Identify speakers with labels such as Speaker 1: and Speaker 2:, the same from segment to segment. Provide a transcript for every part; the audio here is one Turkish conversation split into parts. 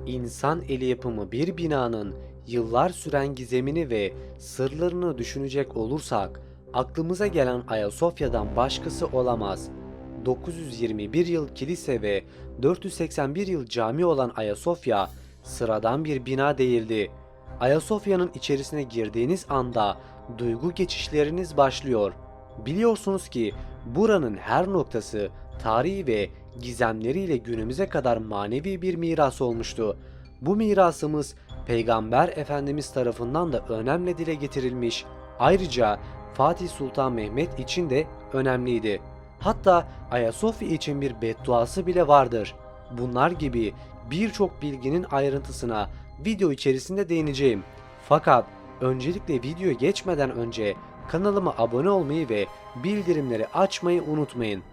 Speaker 1: İnsan eli yapımı bir binanın yıllar süren gizemini ve sırlarını düşünecek olursak aklımıza gelen Ayasofya'dan başkası olamaz. 921 yıl kilise ve 481 yıl cami olan Ayasofya sıradan bir bina değildi. Ayasofya'nın içerisine girdiğiniz anda duygu geçişleriniz başlıyor. Biliyorsunuz ki buranın her noktası tarihi ve gizemleriyle günümüze kadar manevi bir miras olmuştu. Bu mirasımız Peygamber Efendimiz tarafından da önemli dile getirilmiş. Ayrıca Fatih Sultan Mehmet için de önemliydi. Hatta Ayasofya için bir bedduası bile vardır. Bunlar gibi birçok bilginin ayrıntısına video içerisinde değineceğim. Fakat öncelikle videoya geçmeden önce kanalıma abone olmayı ve bildirimleri açmayı unutmayın.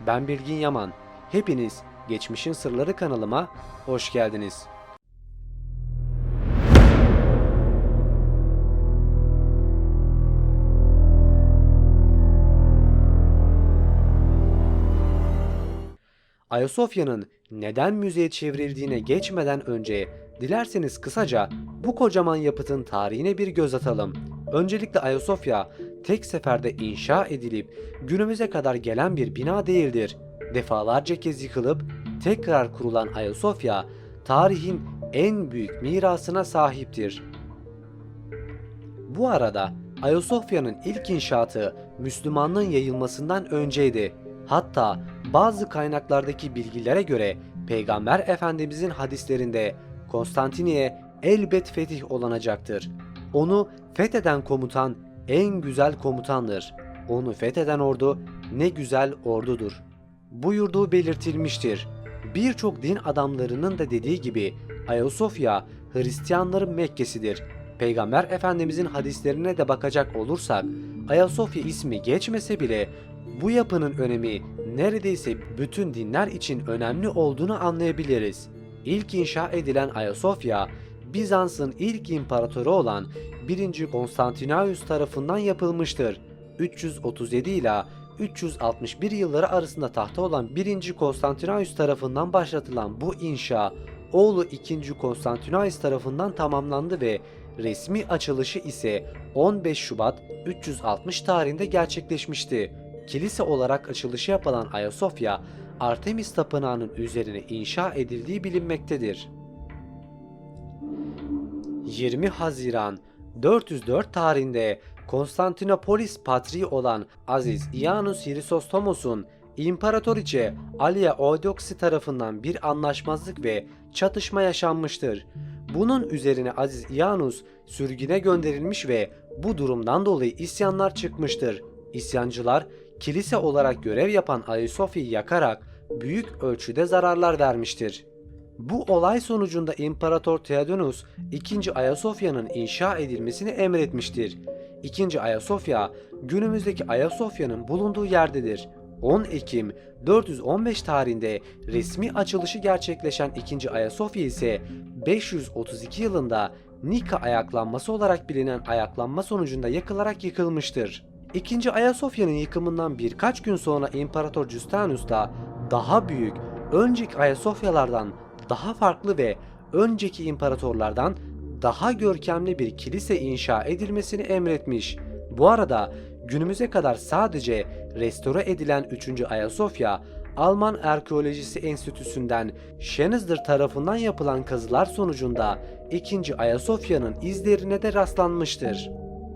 Speaker 1: Ben Bilgin Yaman. Hepiniz Geçmişin Sırları kanalıma hoş geldiniz. Ayasofya'nın neden müzeye çevrildiğine geçmeden önce dilerseniz kısaca bu kocaman yapıtın tarihine bir göz atalım. Öncelikle Ayasofya tek seferde inşa edilip günümüze kadar gelen bir bina değildir. Defalarca kez yıkılıp tekrar kurulan Ayasofya tarihin en büyük mirasına sahiptir. Bu arada Ayasofya'nın ilk inşaatı Müslümanlığın yayılmasından önceydi. Hatta bazı kaynaklardaki bilgilere göre Peygamber Efendimizin hadislerinde Konstantiniye elbet fetih olunacaktır. Onu fetheden komutan en güzel komutandır. Onu fetheden ordu ne güzel ordudur buyurduğu belirtilmiştir. Birçok din adamlarının da dediği gibi Ayasofya Hristiyanların Mekke'sidir. Peygamber Efendimizin hadislerine de bakacak olursak Ayasofya ismi geçmese bile bu yapının önemi neredeyse bütün dinler için önemli olduğunu anlayabiliriz. İlk inşa edilen Ayasofya, Bizans'ın ilk imparatoru olan 1. Konstantinius tarafından yapılmıştır. 337 ila 361 yılları arasında tahta olan 1. Konstantinius tarafından başlatılan bu inşa, oğlu 2. Konstantinius tarafından tamamlandı ve resmi açılışı ise 15 Şubat 360 tarihinde gerçekleşmişti. Kilise olarak açılışı yapılan Ayasofya, Artemis Tapınağı'nın üzerine inşa edildiği bilinmektedir. 20 Haziran 404 tarihinde Konstantinopolis Patriği olan Aziz İanus Hrisostomos'un İmparatoriçe Alia Eudoksi tarafından bir anlaşmazlık ve çatışma yaşanmıştır. Bunun üzerine Aziz İanus sürgüne gönderilmiş ve bu durumdan dolayı isyanlar çıkmıştır. İsyancılar kilise olarak görev yapan Ayasofya'yı yakarak büyük ölçüde zararlar vermiştir. Bu olay sonucunda İmparator Theodonos II. Ayasofya'nın inşa edilmesini emretmiştir. II. Ayasofya günümüzdeki Ayasofya'nın bulunduğu yerdedir. 10 Ekim 415 tarihinde resmi açılışı gerçekleşen II. Ayasofya ise 532 yılında Nika ayaklanması olarak bilinen ayaklanma sonucunda yakılarak yıkılmıştır. II. Ayasofya'nın yıkımından birkaç gün sonra İmparator Justinianus da daha büyük, önceki Ayasofyalardan daha farklı ve önceki imparatorlardan daha görkemli bir kilise inşa edilmesini emretmiş. Bu arada günümüze kadar sadece restore edilen 3. Ayasofya, Alman Arkeolojisi Enstitüsü'nden Schnitzer tarafından yapılan kazılar sonucunda 2. Ayasofya'nın izlerine de rastlanmıştır.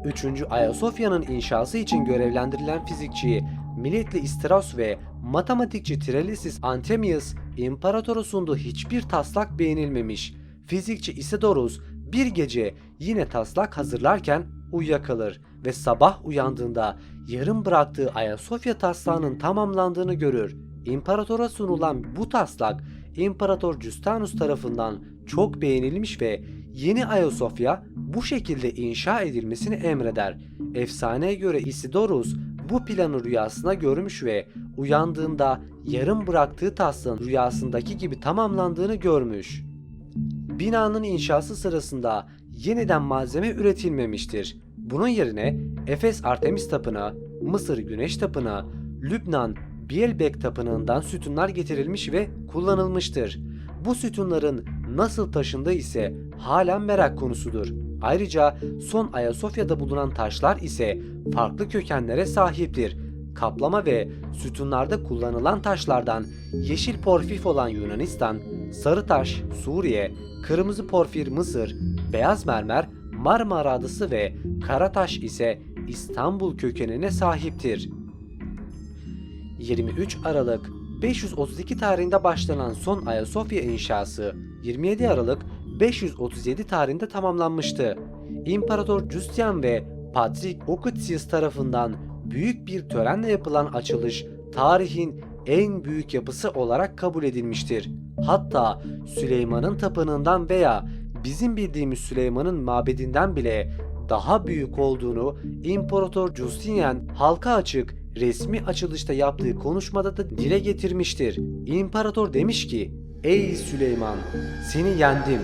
Speaker 1: 3. Ayasofya'nın inşası için görevlendirilen fizikçi Miletli Strauss ve matematikçi Trellisis Anthemius imparatora sunduğu hiçbir taslak beğenilmemiş. Fizikçi Isidorus bir gece yine taslak hazırlarken uyuyakalır ve sabah uyandığında yarım bıraktığı Ayasofya taslağının tamamlandığını görür. İmparatora sunulan bu taslak İmparator Justinianus tarafından çok beğenilmiş ve yeni Ayasofya bu şekilde inşa edilmesini emreder. Efsaneye göre Isidorus bu planı rüyasında görmüş ve uyandığında yarım bıraktığı taslağın rüyasındaki gibi tamamlandığını görmüş. Binanın inşası sırasında yeniden malzeme üretilmemiştir. Bunun yerine Efes Artemis Tapınağı, Mısır Güneş Tapınağı, Lübnan Bielbek Tapınağı'ndan sütunlar getirilmiş ve kullanılmıştır. Bu sütunların nasıl taşındığı ise halen merak konusudur. Ayrıca son Ayasofya'da bulunan taşlar ise farklı kökenlere sahiptir. Kaplama ve sütunlarda kullanılan taşlardan yeşil porfir olan Yunanistan, sarı taş Suriye, kırmızı porfir Mısır, beyaz mermer Marmara Adası ve kara taş ise İstanbul kökenine sahiptir. 23 Aralık 532 tarihinde başlanan son Ayasofya inşası 27 Aralık 537 tarihinde tamamlanmıştı. İmparator Justinian ve Patrik Okytius tarafından büyük bir törenle yapılan açılış tarihin en büyük yapısı olarak kabul edilmiştir. Hatta Süleyman'ın tapınağından veya bizim bildiğimiz Süleyman'ın mabedinden bile daha büyük olduğunu İmparator Justinian halka açık resmi açılışta yaptığı konuşmada da dile getirmiştir. İmparator demiş ki, "Ey Süleyman, seni yendim."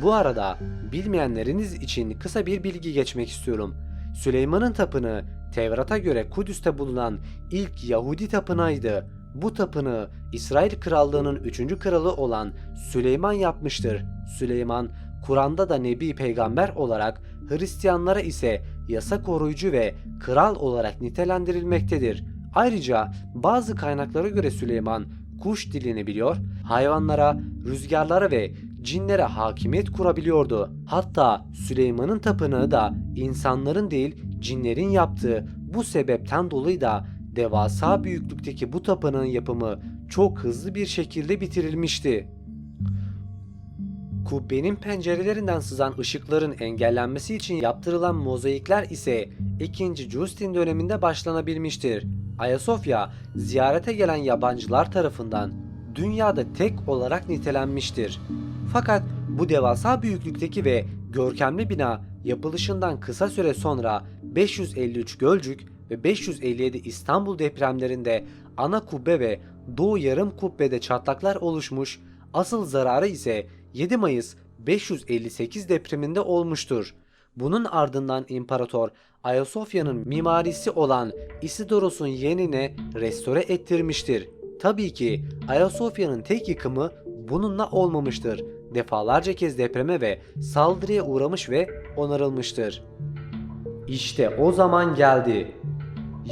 Speaker 1: Bu arada bilmeyenleriniz için kısa bir bilgi geçmek istiyorum. Süleyman'ın tapınağı Tevrat'a göre Kudüs'te bulunan ilk Yahudi tapınağıydı. Bu tapınağı İsrail Krallığı'nın 3. kralı olan Süleyman yapmıştır. Süleyman, Kur'an'da da Nebi Peygamber olarak, Hristiyanlara ise yasa koruyucu ve kral olarak nitelendirilmektedir. Ayrıca bazı kaynaklara göre Süleyman kuş dilini biliyor, hayvanlara, rüzgarlara ve cinlere hakimiyet kurabiliyordu. Hatta Süleyman'ın tapınağı da insanların değil cinlerin yaptığı bu sebepten dolayı da devasa büyüklükteki bu tapınağın yapımı çok hızlı bir şekilde bitirilmişti. Kubbenin pencerelerinden sızan ışıkların engellenmesi için yaptırılan mozaikler ise 2. Justin döneminde başlanabilmiştir. Ayasofya, ziyarete gelen yabancılar tarafından dünyada tek olarak nitelenmiştir. Fakat bu devasa büyüklükteki ve görkemli bina yapılışından kısa süre sonra 553 Gölcük ve 557 İstanbul depremlerinde ana kubbe ve doğu yarım kubbede çatlaklar oluşmuş, asıl zararı ise 7 Mayıs 558 depreminde olmuştur. Bunun ardından İmparator Ayasofya'nın mimarisi olan Isidoros'un yeğenine restore ettirmiştir. Tabii ki Ayasofya'nın tek yıkımı bununla olmamıştır. Defalarca kez depreme ve saldırıya uğramış ve onarılmıştır. İşte o zaman geldi.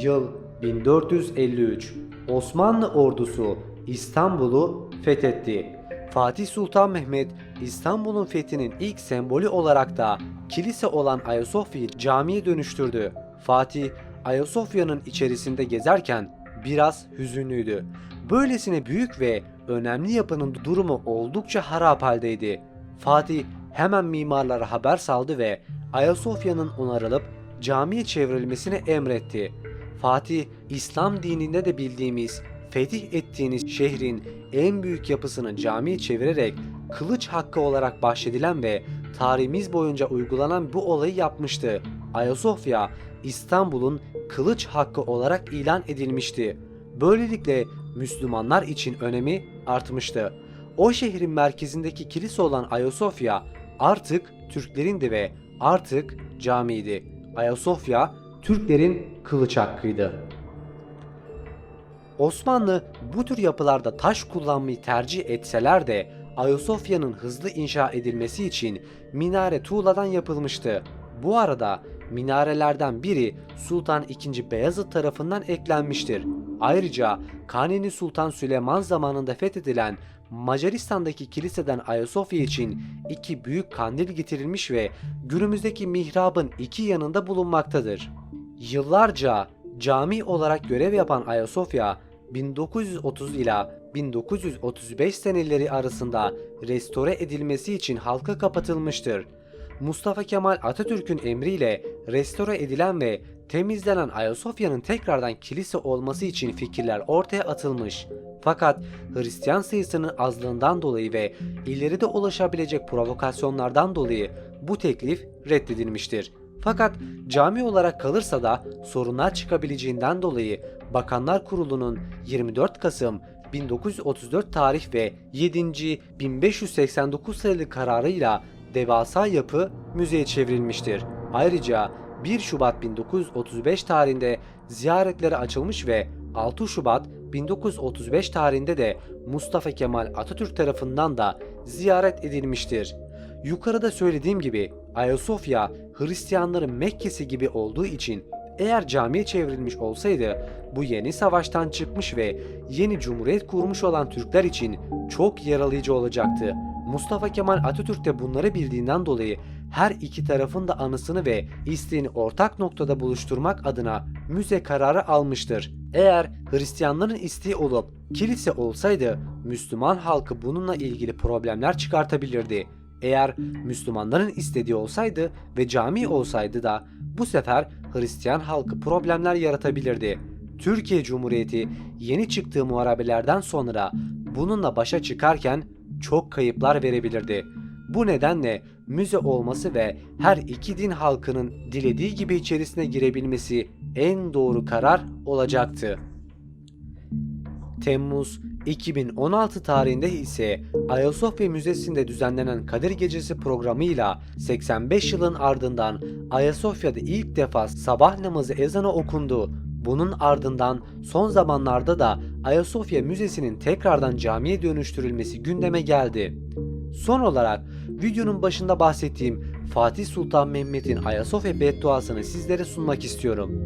Speaker 1: Yıl 1453. Osmanlı ordusu İstanbul'u fethetti. Fatih Sultan Mehmet İstanbul'un fethinin ilk sembolü olarak da kilise olan Ayasofya'yı camiye dönüştürdü. Fatih Ayasofya'nın içerisinde gezerken biraz hüzünlüydü. Böylesine büyük ve önemli yapının durumu oldukça harap haldeydi. Fatih hemen mimarlara haber saldı ve Ayasofya'nın onarılıp camiye çevrilmesini emretti. Fatih, İslam dininde de bildiğimiz fetih ettiğiniz şehrin en büyük yapısını camiye çevirerek kılıç hakkı olarak bahşedilen ve tarihimiz boyunca uygulanan bu olayı yapmıştı. Ayasofya, İstanbul'un kılıç hakkı olarak ilan edilmişti. Böylelikle Müslümanlar için önemi artmıştı. O şehrin merkezindeki kilise olan Ayasofya artık Türklerindi ve artık camiydi. Ayasofya Türklerin kılıç hakkıydı. Osmanlı bu tür yapılarda taş kullanmayı tercih etseler de Ayasofya'nın hızlı inşa edilmesi için minare tuğladan yapılmıştı. Bu arada minarelerden biri Sultan II. Beyazıt tarafından eklenmiştir. Ayrıca Kanuni Sultan Süleyman zamanında fethedilen Macaristan'daki kiliseden Ayasofya için 2 büyük kandil getirilmiş ve günümüzdeki mihrabın 2 yanında bulunmaktadır. Yıllarca cami olarak görev yapan Ayasofya 1930 ila 1935 seneleri arasında restore edilmesi için halka kapatılmıştır. Mustafa Kemal Atatürk'ün emriyle restore edilen ve temizlenen Ayasofya'nın tekrardan kilise olması için fikirler ortaya atılmış. Fakat Hristiyan sayısının azlığından dolayı ve ileride ulaşabilecek provokasyonlardan dolayı bu teklif reddedilmiştir. Fakat cami olarak kalırsa da sorunlar çıkabileceğinden dolayı Bakanlar Kurulu'nun 24 Kasım 1934 tarih ve 7. 1589 sayılı kararıyla devasa yapı müzeye çevrilmiştir. Ayrıca 1 Şubat 1935 tarihinde ziyaretlere açılmış ve 6 Şubat 1935 tarihinde de Mustafa Kemal Atatürk tarafından da ziyaret edilmiştir. Yukarıda söylediğim gibi Ayasofya Hristiyanların Mekke'si gibi olduğu için eğer camiye çevrilmiş olsaydı bu yeni savaştan çıkmış ve yeni cumhuriyet kurmuş olan Türkler için çok yaralayıcı olacaktı. Mustafa Kemal Atatürk de bunları bildiğinden dolayı her iki tarafın da anısını ve isteğini ortak noktada buluşturmak adına müze kararı almıştır. Eğer Hristiyanların isteği olup kilise olsaydı Müslüman halkı bununla ilgili problemler çıkartabilirdi. Eğer Müslümanların istediği olsaydı ve cami olsaydı da bu sefer Hristiyan halkı problemler yaratabilirdi. Türkiye Cumhuriyeti yeni çıktığı muharebelerden sonra bununla başa çıkarken çok kayıplar verebilirdi. Bu nedenle müze olması ve her iki din halkının dilediği gibi içerisine girebilmesi en doğru karar olacaktı. Temmuz 2016 tarihinde ise Ayasofya Müzesi'nde düzenlenen Kadir Gecesi programıyla 85 yılın ardından Ayasofya'da ilk defa sabah namazı ezanı okundu. Bunun ardından son zamanlarda da Ayasofya Müzesi'nin tekrardan camiye dönüştürülmesi gündeme geldi. Son olarak videonun başında bahsettiğim Fatih Sultan Mehmet'in Ayasofya bedduasını sizlere sunmak istiyorum.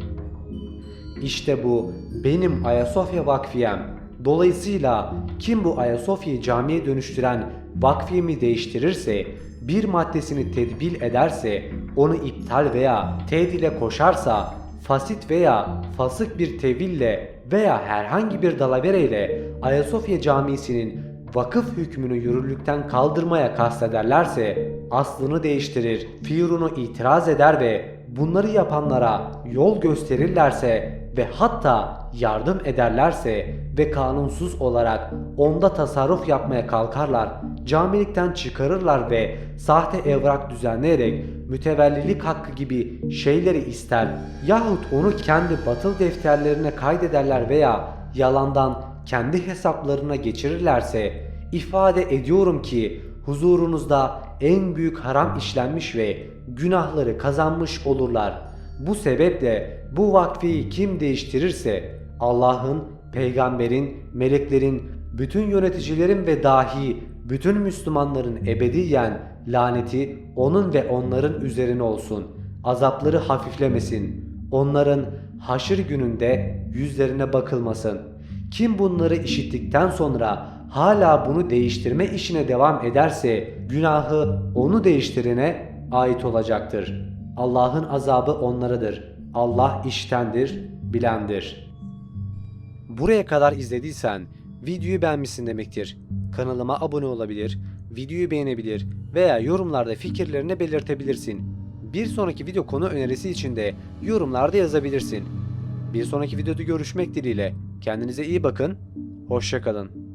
Speaker 1: İşte bu benim Ayasofya vakfiyem. Dolayısıyla kim bu Ayasofya'yı camiye dönüştüren vakfiyemi değiştirirse, bir maddesini tedbil ederse, onu iptal veya tedile koşarsa, fasit veya fasık bir teville veya herhangi bir dalavereyle Ayasofya Camisi'nin vakıf hükmünü yürürlükten kaldırmaya kastederlerse aslını değiştirir, fiurunu itiraz eder ve bunları yapanlara yol gösterirlerse ve hatta yardım ederlerse ve kanunsuz olarak onda tasarruf yapmaya kalkarlar, camilikten çıkarırlar ve sahte evrak düzenleyerek mütevellilik hakkı gibi şeyleri ister yahut onu kendi batıl defterlerine kaydederler veya yalandan kendi hesaplarına geçirirlerse ifade ediyorum ki huzurunuzda en büyük haram işlenmiş ve günahları kazanmış olurlar. Bu sebeple bu vakfiyi kim değiştirirse Allah'ın, peygamberin, meleklerin, bütün yöneticilerin ve dahi bütün Müslümanların ebediyen laneti onun ve onların üzerine olsun. Azapları hafiflemesin. Onların haşır gününde yüzlerine bakılmasın. Kim bunları işittikten sonra hala bunu değiştirme işine devam ederse günahı onu değiştirene ait olacaktır. Allah'ın azabı onlaradır. Allah iştendir, bilendir. Buraya kadar izlediysen videoyu beğenmişsin demektir. Kanalıma abone olabilir, videoyu beğenebilir veya yorumlarda fikirlerini belirtebilirsin. Bir sonraki video konu önerisi için de yorumlarda yazabilirsin. Bir sonraki videoda görüşmek dileğiyle. Kendinize iyi bakın, hoşça kalın.